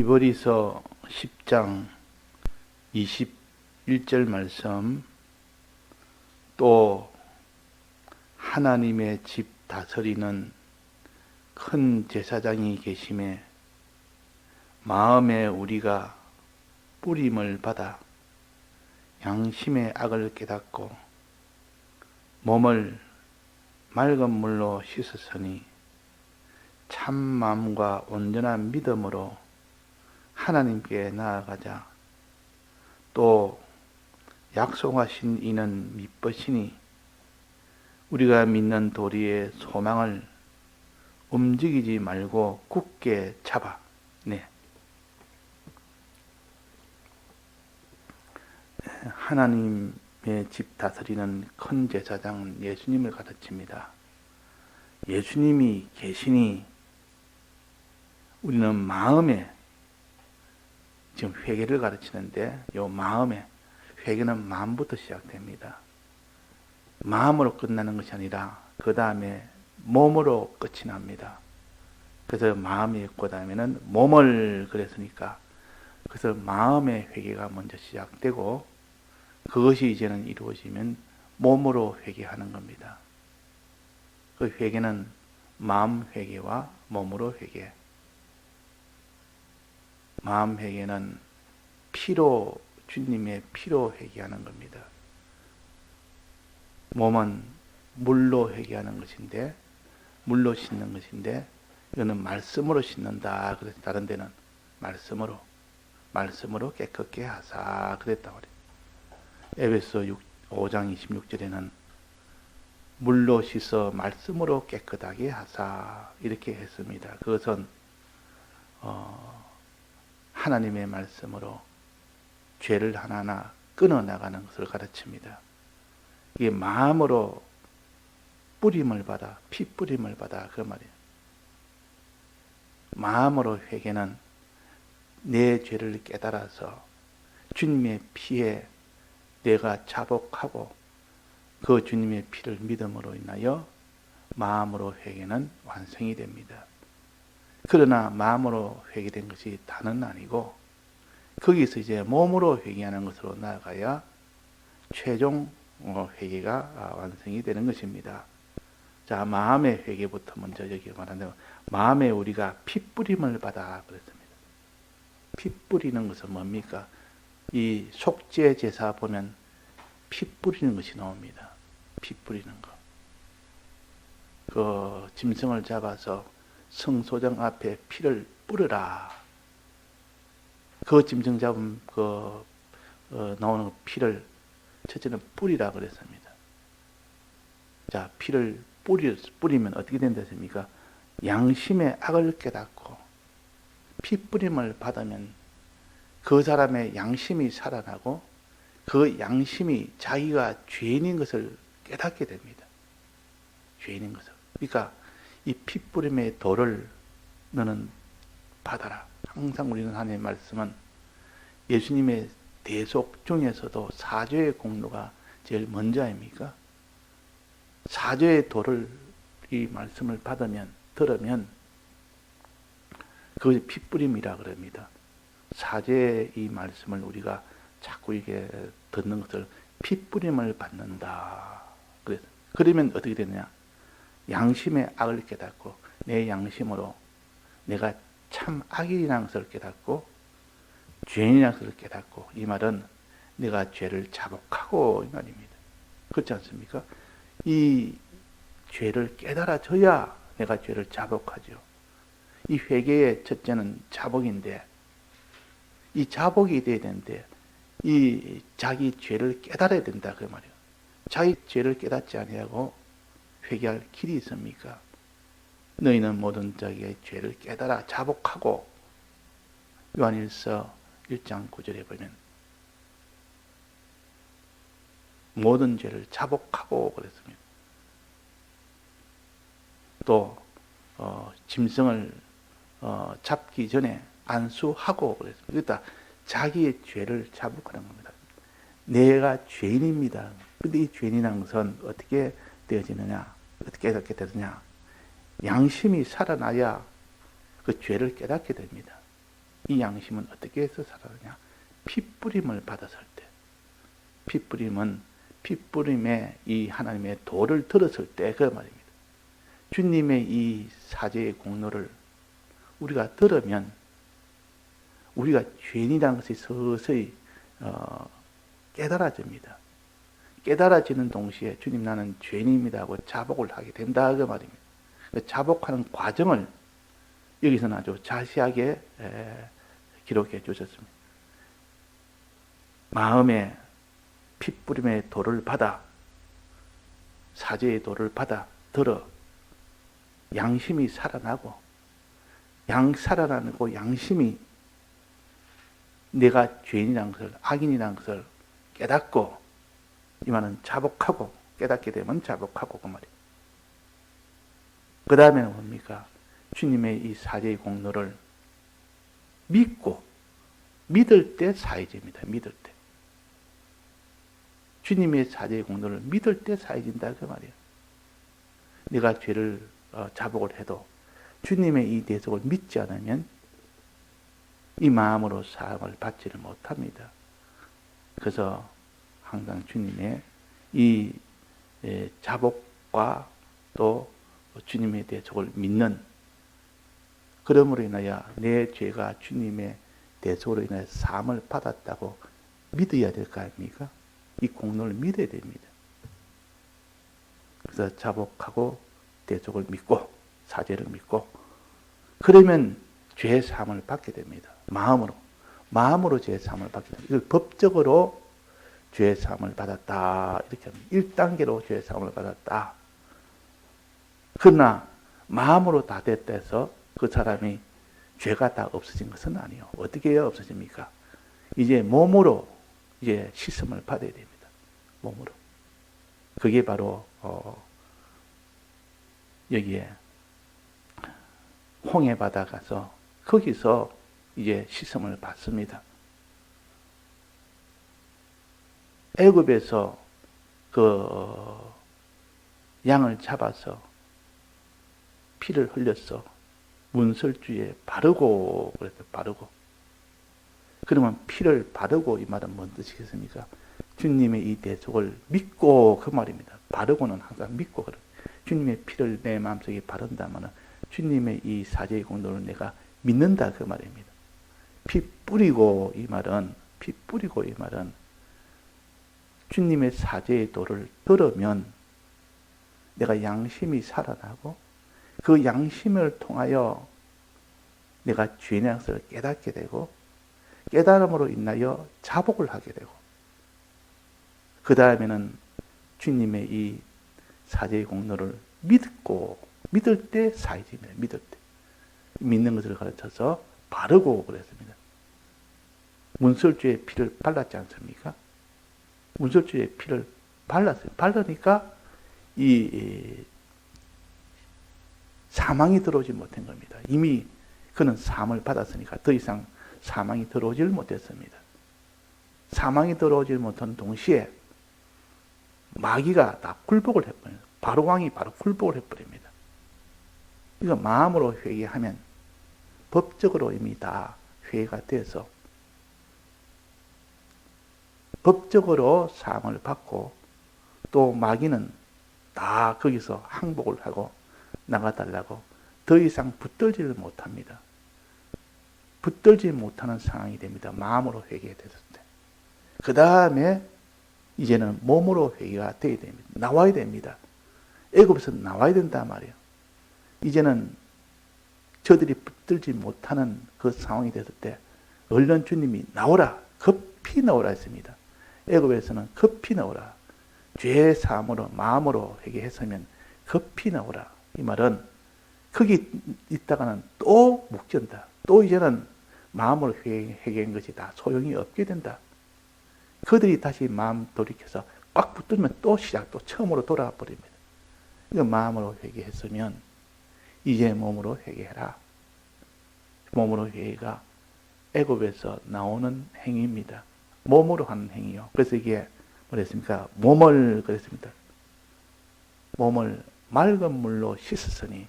히브리서 10장 21절 말씀, 또 하나님의 집 다스리는 큰 제사장이 계심에 마음에 우리가 뿌림을 받아 양심의 악을 깨닫고 몸을 맑은 물로 씻었으니 참 마음과 온전한 믿음으로 하나님께 나아가자. 또 약속하신 이는 미쁘시니 우리가 믿는 도리의 소망을 움직이지 말고 굳게 잡아. 하나님의 집 다스리는 큰 제사장은 예수님을 가르칩니다. 예수님이 계시니 우리는 마음에, 지금 회개를 가르치는데 이 마음에, 회개는 마음부터 시작됩니다. 마음으로 끝나는 것이 아니라 그 다음에 몸으로 끝이 납니다. 그래서 마음이 있고 다음에는 몸을 그랬으니까, 그래서 마음의 회개가 먼저 시작되고 그것이 이제는 이루어지면 몸으로 회개하는 겁니다. 그 회개는 마음 회개와 몸으로 회개. 마음 회개는 피로, 주님의 피로 회개하는 겁니다. 몸은 물로 회개하는 것인데, 물로 씻는 것인데, 이거는 말씀으로 씻는다. 그래서 다른 데는 말씀으로 깨끗게 하사 그랬다고 그래요. 에베소 5장 26절에는 물로 씻어 말씀으로 깨끗하게 하사 이렇게 했습니다. 그것은 하나님의 말씀으로 죄를 하나하나 끊어나가는 것을 가르칩니다. 이게 마음으로 뿌림을 받아, 피 뿌림을 받아, 그 말이에요. 마음으로 회개는 내 죄를 깨달아서 주님의 피에 내가 자복하고 그 주님의 피를 믿음으로 인하여 마음으로 회개는 완성이 됩니다. 그러나 마음으로 회개된 것이 다는 아니고 거기서 이제 몸으로 회개하는 것으로 나아가야 최종 회개가 완성이 되는 것입니다. 자, 마음의 회개부터 먼저 여기 말하는데, 마음에 우리가 피 뿌림을 받아 그랬습니다. 피 뿌리는 것은 뭡니까? 이 속죄 제사 보면 피 뿌리는 것이 나옵니다. 피 뿌리는 거. 그 짐승을 잡아서 성소장 앞에 피를 뿌려라. 그 짐승 잡은 나오는 피를 첫째는 뿌리라 그랬습니다. 자, 피를 뿌리면 어떻게 된다 했습니까? 양심의 악을 깨닫고 피 뿌림을 받으면 그 사람의 양심이 살아나고 그 양심이 자기가 죄인인 것을 깨닫게 됩니다. 죄인인 것을. 그러니까 이 피 뿌림의 도를 너는 받아라. 항상 우리는 하나님의 말씀은 예수님의 대속 중에서도 사죄의 공로가 제일 먼저 아닙니까? 사죄의 도를, 이 말씀을 들으면 그것이 피 뿌림이라 그럽니다. 사죄의 이 말씀을 우리가 자꾸 이게 듣는 것을 피 뿌림을 받는다. 그러면 어떻게 되느냐? 양심의 악을 깨닫고 내 양심으로 내가 참 악인이라는 것을 깨닫고 죄인이라는 것을 깨닫고, 이 말은 내가 죄를 자복하고 이 말입니다. 그렇지 않습니까? 이 죄를 깨달아져야 내가 죄를 자복하죠. 이 회개의 첫째는 자복인데, 이 자복이 돼야 되는데 이 자기 죄를 깨달아야 된다 그 말이에요. 자기 죄를 깨닫지 아니하고 회개할 길이 있습니까? 너희는 모든 자기의 죄를 깨달아 자복하고, 요한일서 1장 9절에 보면 모든 죄를 자복하고 그랬습니다. 또 짐승을 잡기 전에 안수하고 그랬습니다. 그러니까 자기의 죄를 자복하는 겁니다. 내가 죄인입니다. 그런데 이 죄인이라는 것은 어떻게 되어지느냐? 어떻게 되느냐? 양심이 살아나야 그 죄를 깨닫게 됩니다. 이 양심은 어떻게 해서 살아나냐? 핏부림을 받았을 때. 핏부림은 핏부림에 이 하나님의 도를 들었을 때 그 말입니다. 주님의 이 사죄의 공로를 우리가 들으면 우리가 죄인이라는 것이 서서히 깨달아집니다. 깨달아지는 동시에 주님 나는 죄인입니다 하고 자복을 하게 된다 그 말입니다. 자복하는 과정을 여기서는 아주 자세하게 기록해 주셨습니다. 마음에 핏부림의 도를 받아 사죄의 도를 받아 들어 양심이 살아나고 살아나고 양심이 내가 죄인이라는 것을 악인이라는 것을 깨닫고 이 말은 자복하고 깨닫게 되면 자복하고 그 말이에요. 그 다음에는 뭡니까? 주님의 이 사죄의 공로를 믿고 믿을 때 사해집니다. 믿을 때. 주님의 사죄의 공로를 믿을 때 사해진다 그 말이에요. 내가 죄를 자복을 해도 주님의 이 대속을 믿지 않으면 이 마음으로 사함을 받지를 못합니다. 그래서 항상 주님의 이 자복과 또 주님의 대속을 믿는 그러므로 인하여 내 죄가 주님의 대속으로 인하여 사함을 받았다고 믿어야 될 거 아닙니까? 이 공로를 믿어야 됩니다. 그래서 자복하고 대속을 믿고 사죄를 믿고 그러면 죄 사함을 받게 됩니다. 마음으로 죄 사함을 받게 됩니다. 이걸 법적으로 죄 사함을 받았다 이렇게 합니다. 1단계로 죄 사함을 받았다. 그러나 마음으로 다 됐다 해서 그 사람이 죄가 다 없어진 것은 아니에요. 어떻게 해야 없어집니까? 이제 몸으로 이제 씻음을 받아야 됩니다. 몸으로. 그게 바로 여기에 홍해 바다 가서 거기서 이제 씻음을 받습니다. 애굽에서 그 양을 잡아서 피를 흘렸어. 문설주에 바르고 그랬어요. 바르고. 그러면 피를 바르고 이 말은 뭔 뜻이겠습니까? 주님의 이 대속을 믿고 그 말입니다. 바르고는 항상 믿고 그래. 주님의 피를 내 마음속에 바른다면 주님의 이 사죄의 공로를 내가 믿는다 그 말입니다. 피 뿌리고 이 말은 주님의 사죄의 도를 들으면 내가 양심이 살아나고 그 양심을 통하여 내가 죄의 것을 깨닫게 되고 깨달음으로 인하여 자복을 하게 되고 그 다음에는 주님의 이 사죄의 공로를 믿을 때 사해집니다. 믿을 때. 믿는 것을 가르쳐서 바르고 그랬습니다. 문설주에 피를 발랐지 않습니까? 문설주에 피를 발랐어요. 바르니까 이 사망이 들어오지 못한 겁니다. 이미 그는 사함을 받았으니까 더 이상 사망이 들어오질 못했습니다. 사망이 들어오질 못한 동시에 마귀가 다 굴복을 해버려요. 바로 왕이 바로 굴복을 해버립니다. 이거 마음으로 회개하면 법적으로 이미 다 회개가 돼서 법적으로 사함을 받고 또 마귀는 다 거기서 항복을 하고 나가달라고 더 이상 붙들지를 못합니다. 붙들지 못하는 상황이 됩니다. 마음으로 회개됐을 때. 그 다음에 이제는 몸으로 회개가 되어야 됩니다. 나와야 됩니다. 애굽에서 나와야 된단 말이에요. 이제는 저들이 붙들지 못하는 그 상황이 됐을 때 얼른 주님이 나오라. 급히 나오라 했습니다. 애굽에서는 급히 나오라. 죄 사함으로 마음으로 회개했으면 급히 나오라. 이 말은 거기 있다가는 또 묵전다. 또 이제는 마음으로 회개한 것이 다 소용이 없게 된다. 그들이 다시 마음 돌이켜서 꽉 붙들면 또 시작, 또 처음으로 돌아가 버립니다. 이거 마음으로 회개했으면 이제 몸으로 회개해라. 몸으로 회개가 애굽에서 나오는 행위입니다. 몸으로 하는 행위요. 그래서 이게 뭐랬습니까? 몸을 그랬습니다. 몸을 맑은 물로 씻었으니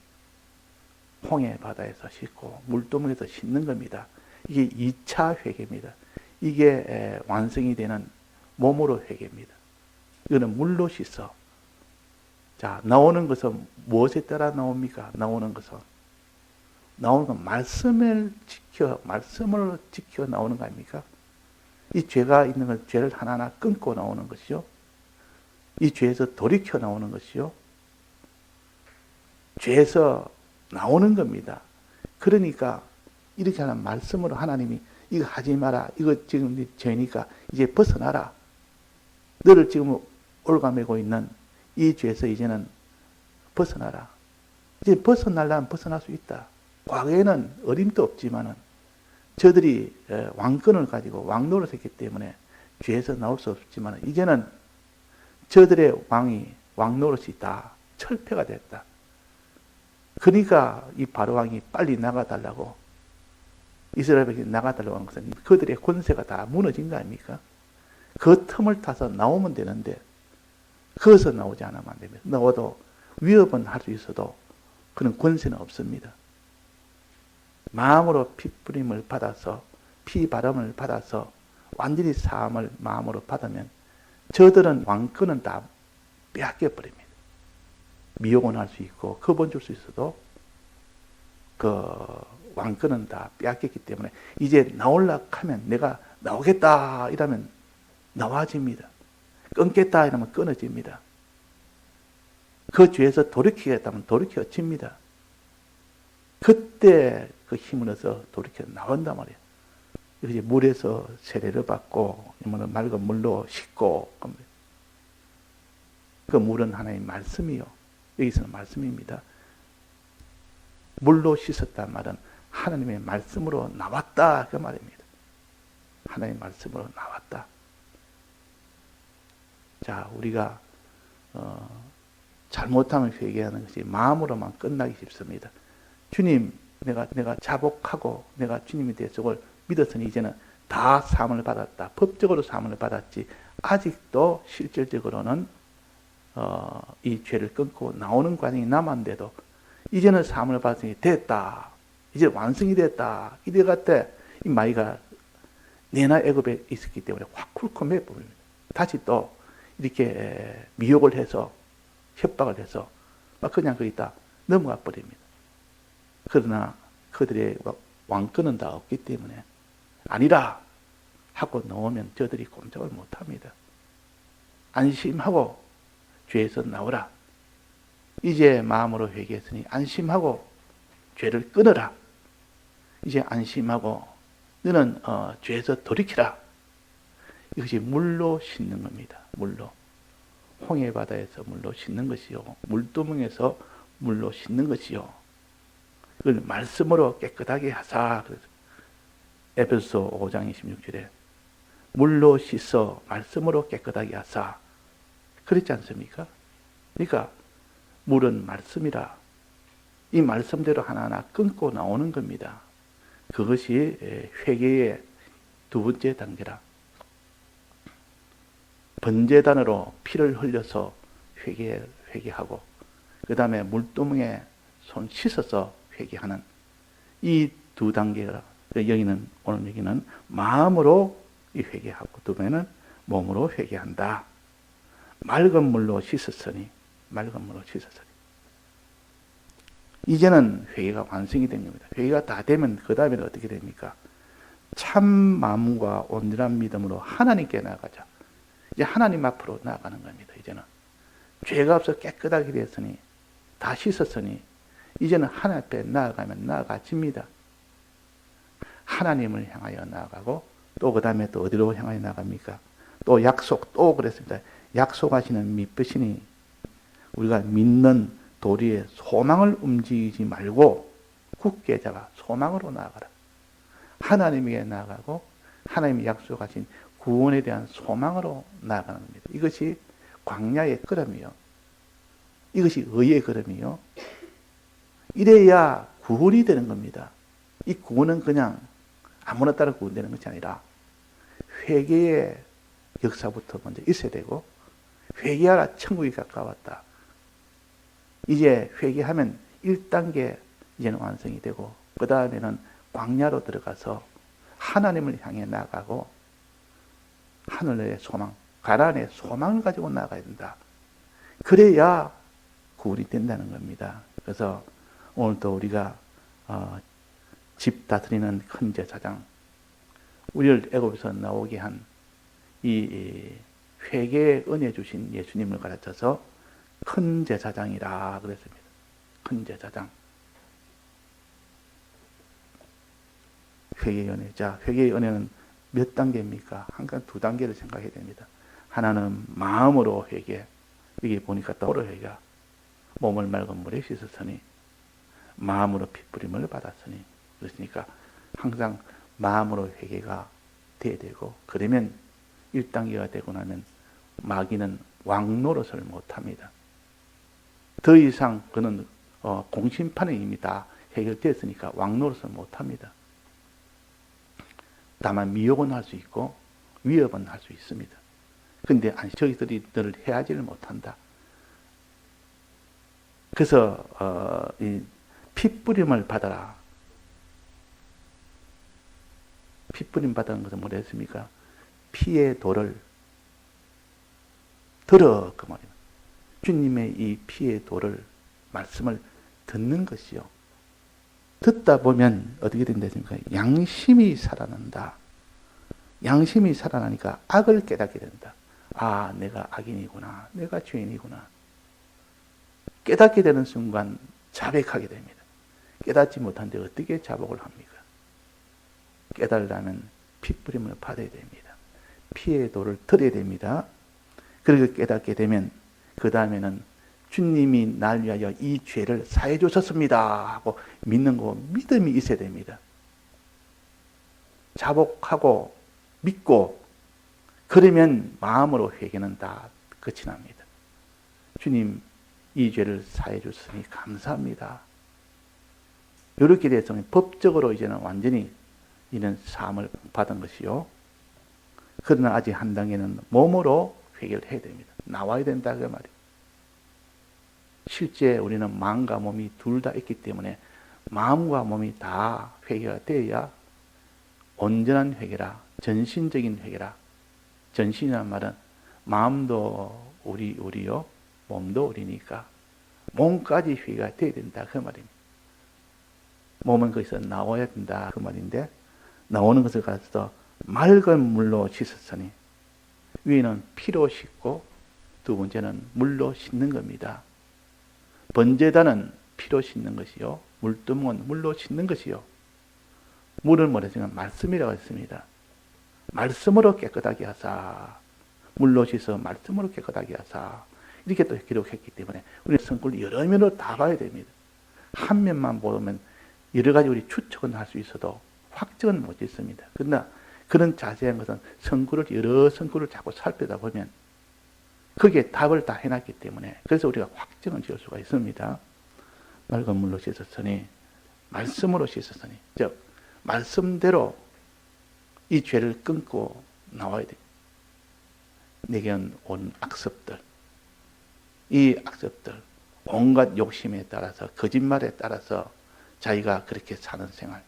홍해 바다에서 씻고 물두멍에서 씻는 겁니다. 이게 2차 회개입니다. 이게 완성이 되는 몸으로 회개입니다. 이거는 물로 씻어. 자, 나오는 것은 무엇에 따라 나옵니까? 나오는 건 말씀을 지켜 나오는 거 아닙니까? 이 죄가 있는 건 죄를 하나하나 끊고 나오는 것이요. 이 죄에서 돌이켜 나오는 것이요. 죄에서 나오는 겁니다. 그러니까 이렇게 하는 말씀으로 하나님이 이거 하지 마라. 이거 지금 네 죄니까 이제 벗어나라. 너를 지금 올가매고 있는 이 죄에서 이제는 벗어나라. 이제 벗어나려면 벗어날 수 있다. 과거에는 어림도 없지만은 저들이 왕권을 가지고 왕노릇 했기 때문에 죄에서 나올 수 없지만 이제는 저들의 왕노릇이 다 철폐가 됐다. 그러니까 이 바로왕이 빨리 나가달라고 이스라엘 백성이 나가달라고 하는 것은 그들의 권세가 다 무너진 거 아닙니까? 그 틈을 타서 나오면 되는데 거기서 나오지 않으면 안 됩니다. 나와도 위협은 할 수 있어도 그런 권세는 없습니다. 마음으로 핏부림을 받아서 피바람을 받아서 완전히 사함을 마음으로 받으면 저들은 왕권은 다 빼앗겨 버립니다. 미혹은 할 수 있고 겁은 줄 수 있어도 그 왕권은 다 빼앗겼기 때문에 이제 나오려고 하면 내가 나오겠다 이러면 나와집니다. 끊겠다 이러면 끊어집니다. 그 죄에서 돌이키겠다면 돌이켜집니다. 그때 그 힘을 얻어서 돌이켜 나온단 말이에요. 이제 물에서 세례를 받고 맑은 물로 씻고 그 물은 하나님의 말씀이요. 여기서는 말씀입니다. 물로 씻었단 말은 하나님의 말씀으로 나왔다 그 말입니다. 하나님의 말씀으로 나왔다. 자, 우리가 잘못하면 회개하는 것이 마음으로만 끝나기 쉽습니다. 주님, 내가 자복하고 내가 주님의 대속을 믿었으니 이제는 다 사함을 받았다. 법적으로 사함을 받았지 아직도 실질적으로는 이 죄를 끊고 나오는 과정이 남았는데도 이제는 사함을 받았으니 됐다. 이제 완성이 됐다. 이래 같아 이 마이가 내나 애굽에 있었기 때문에 확 쿨컴해 버립니다. 다시 또 이렇게 미혹을 해서 협박을 해서 막 그냥 거기다 넘어가 버립니다. 그러나 그들의 왕권은 다 없기 때문에 아니라 하고 나오면 저들이 꼼짝을 못합니다. 안심하고 죄에서 나오라. 이제 마음으로 회개했으니 안심하고 죄를 끊어라. 이제 안심하고 너는 죄에서 돌이키라. 이것이 물로 씻는 겁니다. 물로. 홍해바다에서 물로 씻는 것이요. 물두멍에서 물로 씻는 것이요. 그걸 말씀으로 깨끗하게 하사. 에베소 5장 26절에 물로 씻어 말씀으로 깨끗하게 하사. 그렇지 않습니까? 그러니까 물은 말씀이라. 이 말씀대로 하나하나 끊고 나오는 겁니다. 그것이 회개의 두 번째 단계라. 번제단으로 피를 흘려서 회개하고 그 다음에 물두멍에 손 씻어서 회개하는 이 두 단계라. 오늘 여기는 마음으로 회개하고 두 번째는 몸으로 회개한다. 맑은 물로 씻었으니 이제는 회개가 완성이 된 겁니다. 회개가 다 되면 그 다음에는 어떻게 됩니까? 참 마음과 온전한 믿음으로 하나님께 나아가자. 이제 하나님 앞으로 나아가는 겁니다. 이제는 죄가 없어 깨끗하게 됐으니 다 씻었으니 이제는 하나님 앞에 나아가면 나아가집니다. 하나님을 향하여 나아가고 또 그 다음에 또 어디로 향하여 나아갑니까? 또 약속 또 그랬습니다. 약속하시는 믿으시니 우리가 믿는 도리의 소망을 움직이지 말고 굳게 잡아 소망으로 나아가라. 하나님에게 나아가고 하나님이 약속하신 구원에 대한 소망으로 나아가는 겁니다. 이것이 광야의 걸음이요. 이것이 의의 걸음이요. 이래야 구원이 되는 겁니다. 이 구원은 그냥 아무나 따라 구원되는 것이 아니라 회개의 역사부터 먼저 있어야 되고 회개하라 천국이 가까웠다. 이제 회개하면 1단계 이제는 완성이 되고 그 다음에는 광야로 들어가서 하나님을 향해 나가고 하늘의 소망, 가나안의 소망을 가지고 나가야 된다. 그래야 구원이 된다는 겁니다. 그래서 오늘도 우리가 집 다스리는 큰 제사장, 우리를 애굽에서 나오게 한 이 회개의 은혜 주신 예수님을 가르쳐서 큰 제사장이라 그랬습니다. 큰 제사장. 회개의 은혜. 자, 회개의 은혜는 몇 단계입니까? 항상 두 단계를 생각해야 됩니다. 하나는 마음으로 회개. 여기 보니까 또로 회개. 몸을 맑은 물에 씻었으니 마음으로 핏부림을 받았으니. 그렇으니까 항상 마음으로 회개가 돼야 되고, 그러면 1단계가 되고 나면 마귀는 왕노릇을 못합니다. 더 이상 그는 공심판에 이미 다 해결됐으니까 왕노릇을 못합니다. 다만 미혹은 할 수 있고 위협은 할 수 있습니다. 근데 저희들이 너를 해하지를 못한다. 그래서 이 핏부림을 받아라. 핏부림 받은 것은 뭐랬습니까? 피의 도를 들어, 그 말입니다. 주님의 이 피의 도를, 말씀을 듣는 것이요. 듣다 보면 어떻게 된다니까? 양심이 살아난다. 양심이 살아나니까 악을 깨닫게 된다. 아, 내가 악인이구나. 내가 죄인이구나. 깨닫게 되는 순간 자백하게 됩니다. 깨닫지 못한데 어떻게 자복을 합니까? 깨달으려면 핏부림을 받아야 됩니다. 피의 도를 들어야 됩니다. 그렇게 깨닫게 되면 그 다음에는 주님이 날 위하여 이 죄를 사해 주셨습니다 하고 믿는 거, 믿음이 있어야 됩니다. 자복하고 믿고 그러면 마음으로 회개는 다 끝이 납니다. 주님, 이 죄를 사해 주셨으니 감사합니다. 이렇게 돼서 법적으로 이제는 완전히 이는 사함을 받은 것이요. 그러나 아직 한 단계는 몸으로 회개를 해야 됩니다. 나와야 된다 그 말이에요. 실제 우리는 마음과 몸이 둘 다 있기 때문에 마음과 몸이 다 회개가 되어야 온전한 회개라, 전신적인 회개라. 전신이라는 말은 마음도 우리요, 몸도 우리니까 몸까지 회개가 되어야 된다 그 말입니다. 몸은 거기서 나와야 된다 그 말인데, 나오는 것을 가르쳐서 맑은 물로 씻었으니, 위에는 피로 씻고 두 번째는 물로 씻는 겁니다. 번제단은 피로 씻는 것이요, 물두멍은 물로 씻는 것이요. 물을 뭐랬으면 말씀이라고 했습니다. 말씀으로 깨끗하게 하사, 물로 씻어 말씀으로 깨끗하게 하사, 이렇게 또 기록했기 때문에 우리는 성경을 여러 면으로 다 봐야 됩니다. 한 면만 보면 여러 가지 우리 추측은 할 수 있어도 확정은 못 짓습니다. 그러나 그런 자세한 것은 여러 성구를 자꾸 살펴다 보면 거기에 답을 다 해놨기 때문에, 그래서 우리가 확정을 지을 수가 있습니다. 맑은 물로 씻었으니, 말씀으로 씻었으니, 즉 말씀대로 이 죄를 끊고 나와야 돼. 내게 온 악습들, 이 악습들, 온갖 욕심에 따라서, 거짓말에 따라서 자기가 그렇게 사는 생활,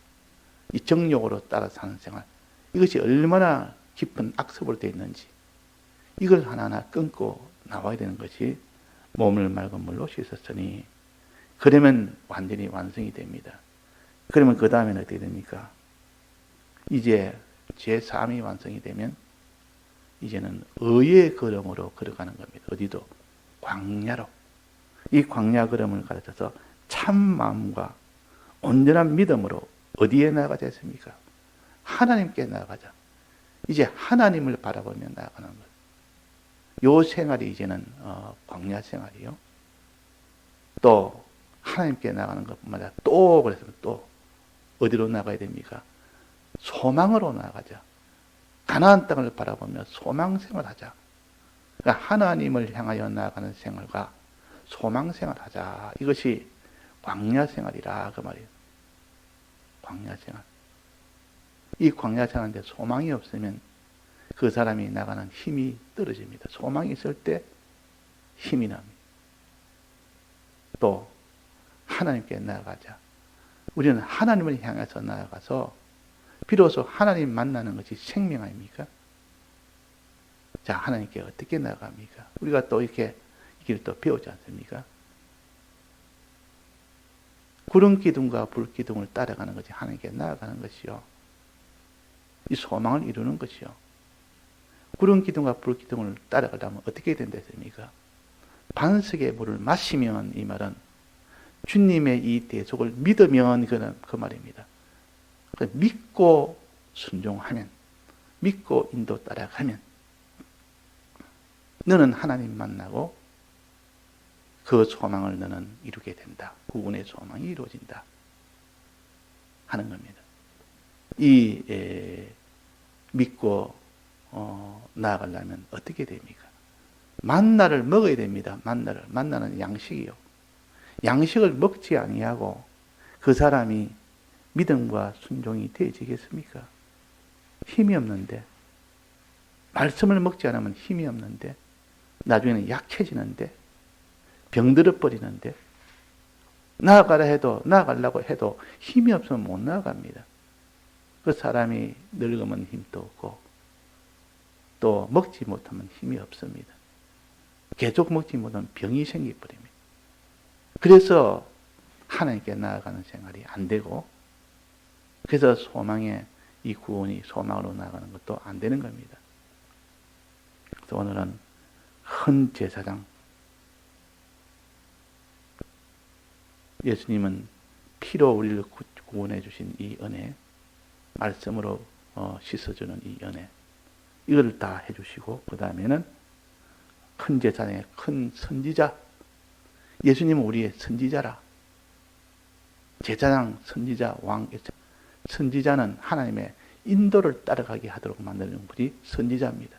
이 정욕으로 따라 사는 생활, 이것이 얼마나 깊은 악습으로 되어 있는지 이걸 하나하나 끊고 나와야 되는 것이 몸을 맑은 물로 씻었으니, 그러면 완전히 완성이 됩니다. 그러면 그 다음에는 어떻게 됩니까? 이제 제3이 완성이 되면 이제는 의의 걸음으로 걸어가는 겁니다. 어디도? 광야로. 이 광야 걸음을 가르쳐서 참 마음과 온전한 믿음으로 어디에 나아가자 했습니까? 하나님께 나아가자. 이제 하나님을 바라보며 나아가는 것. 요 생활이 이제는 광야 생활이요. 또 하나님께 나아가는 것뿐만 아니라 또 그래서 또 어디로 나가야 됩니까? 소망으로 나아가자. 가나안 땅을 바라보며 소망 생활하자. 그러니까 하나님을 향하여 나아가는 생활과 소망 생활하자. 이것이 광야 생활이라 그 말이에요. 광야 생활. 이 광야 생활인데 소망이 없으면 그 사람이 나가는 힘이 떨어집니다. 소망이 있을 때 힘이 납니다. 또 하나님께 나아가자. 우리는 하나님을 향해서 나아가서 비로소 하나님 만나는 것이 생명 아닙니까? 자, 하나님께 어떻게 나아갑니까? 우리가 또 이렇게 이 길을 또 배우지 않습니까? 구름 기둥과 불 기둥을 따라가는 것이 하나님께 나아가는 것이요. 이 소망을 이루는 것이요. 구름 기둥과 불 기둥을 따라가려면 어떻게 된다습니까? 반석의 물을 마시면, 이 말은 주님의 이 대속을 믿으면 그 말입니다. 믿고 순종하면, 믿고 인도 따라가면 너는 하나님 만나고 그 소망을 너는 이루게 된다. 구원의 소망이 이루어진다 하는 겁니다. 믿고 나아가려면 어떻게 됩니까? 만나를 먹어야 됩니다. 만나는 양식이요. 양식을 먹지 아니하고 그 사람이 믿음과 순종이 되어지겠습니까? 힘이 없는데, 말씀을 먹지 않으면 힘이 없는데, 나중에는 약해지는데, 병들어 버리는데, 나아가려고 해도 힘이 없으면 못 나아갑니다. 그 사람이 늙으면 힘도 없고, 또 먹지 못하면 힘이 없습니다. 계속 먹지 못하면 병이 생겨버립니다. 그래서 하나님께 나아가는 생활이 안 되고, 그래서 소망의 이 구원이 소망으로 나아가는 것도 안 되는 겁니다. 그래서 오늘은 큰 제사장, 예수님은 피로 우리를 구원해 주신 이 은혜, 말씀으로 씻어주는 이 은혜, 이걸 다 해주시고, 그 다음에는 큰 제사장의 큰 선지자, 예수님은 우리의 선지자라. 제사장, 선지자, 왕, 선지자는 하나님의 인도를 따라가게 하도록 만드는 분이 선지자입니다.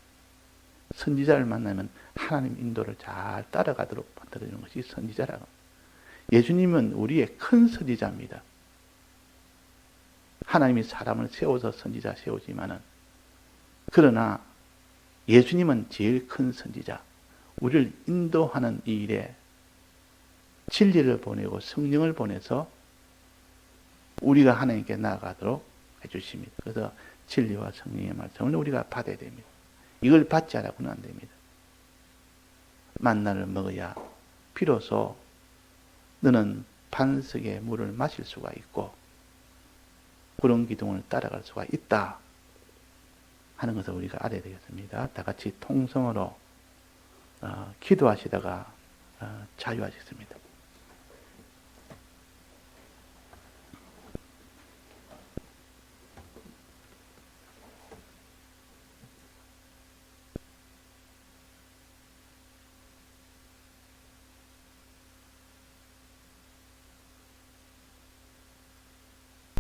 선지자를 만나면 하나님 인도를 잘 따라가도록 만들어주는 것이 선지자라고. 예수님은 우리의 큰 선지자입니다. 하나님이 사람을 세워서 선지자 세우지만은, 그러나 예수님은 제일 큰 선지자, 우리를 인도하는 이 일에 진리를 보내고 성령을 보내서 우리가 하나님께 나아가도록 해주십니다. 그래서 진리와 성령의 말씀을 우리가 받아야 됩니다. 이걸 받지 않고는 안 됩니다. 만나를 먹어야 비로소 너는 반석의 물을 마실 수가 있고 구름 기둥을 따라갈 수가 있다 하는 것을 우리가 알아야 되겠습니다. 다 같이 통성으로 기도하시다가 자유하시겠습니다.